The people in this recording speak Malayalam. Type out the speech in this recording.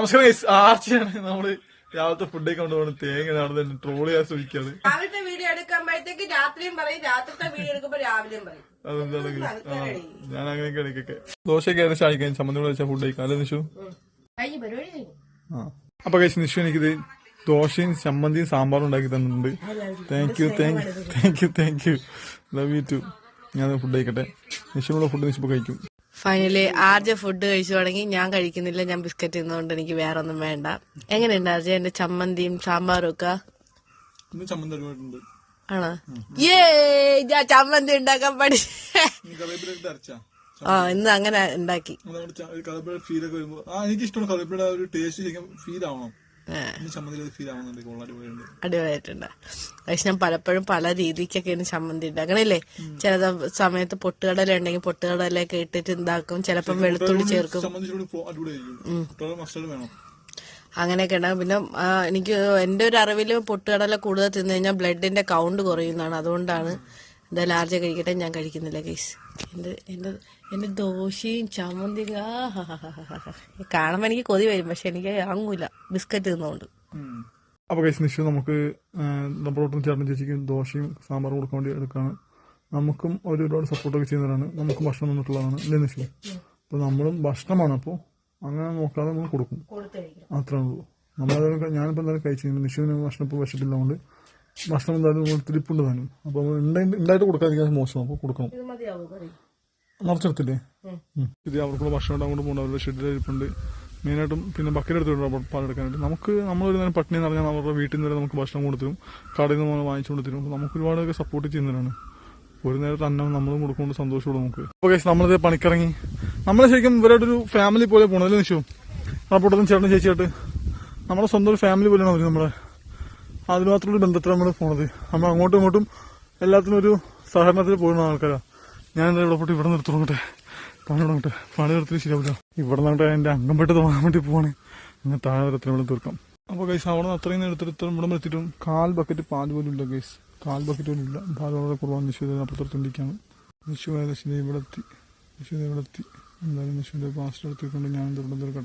നമസ്കാരം ഗൈസ്, ആർച്ചയാണ്. നമ്മള് രാവിലത്തെ ഫുഡൊക്കെ കൊണ്ടുപോകണം. തേങ്ങ അവിടെ ട്രോൾ ചെയ്യാൻ ശ്രമിക്കാണ്. രാവിലത്തെ വീഡിയോ എടുക്കുമ്പോഴത്തേക്ക് രാത്രിയും പറയും, രാത്രിത്തെ വീഡിയോ എടുക്കുമ്പോ രാവിലെയും പറയും. അതെന്താണ് ഞാൻ അങ്ങനെയൊക്കെ ഇടയ്ക്കൊക്കെ ദോശയൊക്കെ ഏകദേശം അയക്കാൻ ചമ്മന്തി വെച്ചാൽ ഫുഡ് കഴിക്കാം അല്ലെ നിഷു? അപ്പൊ കഴിച്ച് നിഷു എനിക്കിത് ദോശയും ചമ്മന്തിയും സാമ്പാറും ഉണ്ടാക്കി തന്നിട്ടുണ്ട്. Thank you love you too. ഞാൻ ഫുഡ് കഴിക്കട്ടെ. നിഷുള്ള ഫുഡ് നിഷു കഴിക്കും. ഫൈനലി ആർജ ഫുഡ് കഴിച്ചു തുടങ്ങി. ഞാൻ കഴിക്കുന്നില്ല, ഞാൻ ബിസ്ക്കറ്റ് തിന്നുകൊണ്ട് എനിക്ക് വേറെ ഒന്നും വേണ്ട. എങ്ങനെയുണ്ട് ആർജ എന്റെ ചമ്മന്തിയും സാമ്പാറും ഒക്കെ? ആണോ? ഞാൻ ചമ്മന്തി ഉണ്ടാക്കാൻ പഠിച്ചു. ഇന്ന് അങ്ങനെ ഉണ്ടാക്കി. അടിപൊളിയായിട്ടുണ്ട്. പക്ഷെ ഞാൻ പലപ്പോഴും പല രീതിക്കൊക്കെയാണ് ചമ്മന്തി ഉണ്ടാക്കണല്ലേ. ചില സമയത്ത് പൊട്ടുകടല ഉണ്ടെങ്കിൽ പൊട്ടുകടലൊക്കെ ഇട്ടിട്ട് ഉണ്ടാക്കും, ചിലപ്പം വെളുത്തുള്ളി ചേർക്കും, അങ്ങനെയൊക്കെ ഉണ്ടാകും. പിന്നെ എനിക്ക് എന്റെ ഒരു അറിവില് പൊട്ടുകടല കൂടുതൽ തിന്നു കഴിഞ്ഞാൽ ബ്ലഡിന്റെ കൗണ്ട് കുറയുന്നതാണ്. അതുകൊണ്ടാണ് എന്തായാലും ആർജ കഴിക്കട്ടെ. ഞാൻ കഴിക്കുന്നില്ല ഗൈസ്. എന്റെ ദോശയും ചമ്മന്തി കാണുമ്പോ എനിക്ക് കൊതി വരും, പക്ഷെ എനിക്ക് അങ്ങൂല ബിസ്ക്കറ്റ് തിന്നുകൊണ്ട്. അപ്പൊ ഗൈസ് നിഷു നമുക്ക് നമ്മളോട്ടും ചേട്ടൻ ചേച്ചിക്ക് ദോശയും സാമ്പാറും കൊടുക്കാൻ വേണ്ടി എടുക്കാണ്. നമുക്കും ഒരുപാട് സപ്പോർട്ടൊക്കെ ചെയ്യുന്നവരാണ്. നമുക്കും ഭക്ഷണം തന്നിട്ടുള്ളതാണ് അല്ലേ നിഷു? അപ്പൊ നമ്മളും ഭക്ഷണമാണ്, അപ്പോൾ അങ്ങനെ നോക്കാതെ നമ്മൾ കൊടുക്കും, അത്രേ ഉള്ളൂ. നമ്മളത് ഞാനിപ്പോൾ എന്തായാലും കഴിച്ചു. നിഷുവിന് ഭക്ഷണം ഇപ്പോൾ വിശപ്പില്ലാണ്ട് ഭക്ഷണം എന്തായാലും തിരിപ്പുണ്ട് താനും. അപ്പൊ ഉണ്ടായിട്ട് കൊടുക്കാതിരിക്കാൻ മോശം, അപ്പോൾ കൊടുക്കണം. നിറച്ചെടുത്തില്ലേ? ഇത് അവർക്കുള്ള ഭക്ഷണം ഇടാൻ കൊണ്ട് പോകുന്നുണ്ട്. അവരുടെ ഷെഡിൽ ഇരിപ്പുണ്ട് മെയിനായിട്ടും. പിന്നെ ബക്കറ്റ് എടുത്തിട്ടുണ്ട് പാലെടുക്കാനായിട്ട്. നമ്മളൊരു നേരം പട്ടിണി എന്ന് പറഞ്ഞാൽ അവരുടെ വീട്ടിൽ നിന്ന് വരെ നമുക്ക് ഭക്ഷണം കൊടുത്തിരും, കടയിൽ നിന്ന് നമ്മൾ വാങ്ങിച്ചു കൊടുത്തിരും. നമുക്ക് ഒരുപാടൊക്കെ സപ്പോർട്ട് ചെയ്യുന്നവരാണ്. ഒരു നേരത്തെ അന്നം നമ്മളും കൊടുക്കുകൊണ്ട് സന്തോഷമുള്ളൂ നമുക്ക്. ഓക്കെ, നമ്മളിത് പണിക്കിറങ്ങി. നമ്മൾ ശരിക്കും ഇവരുടെ ഒരു ഫാമിലി പോലെ പോകണല്ലേ നിഷു? റബ്ബോട്ടത്തും ചേട്ടനും ചേച്ചിയായിട്ട് നമ്മുടെ സ്വന്തം ഒരു ഫാമിലി പോലെയാണ് അവർ. നമ്മളെ അതിന് മാത്രമൊരു ബന്ധത്തിൽ നമ്മൾ പോണത്. നമ്മൾ അങ്ങോട്ടും ഇങ്ങോട്ടും എല്ലാത്തിനും ഒരു സഹകരണത്തിൽ പോകുന്ന ആൾക്കാരാണ്. ഞാൻ എന്താ ഇവിടെ പോയിട്ട് ഇവിടെ നിർത്തുകൊണ്ടേ പണി നിർത്തി ശരിയാവില്ല. ഇവിടെ നിന്നിട്ട് എന്റെ അംഗം പെട്ട് തോന്നാൻ വേണ്ടി പോവാണ്. അങ്ങനെ താഴെ വരെ ഇവിടെ തീർക്കാം. അപ്പോൾ ഗൈസ് അവിടെ നിന്ന് അത്രയും എടുത്തിട്ട് ഇവിടെ എത്തിയിട്ടും 1/4 ബക്കറ്റ് പാൽ പോലും ഇല്ല ഗൈസ്. 1/4 ബക്കറ്റ് പോലും ഇല്ല. പാൽ വളരെ കുറവാണ്. നിഷു അപ്പുറത്തോണ്ടിരിക്കുകയാണ്. നിഷു ഏകദേശം ഇവിടെ എത്തി. എന്തായാലും നിഷുവിന്റെ പാസ്റ്റ് എടുത്തിക്കൊണ്ട് ഞാൻ തീർക്കട്ടെ.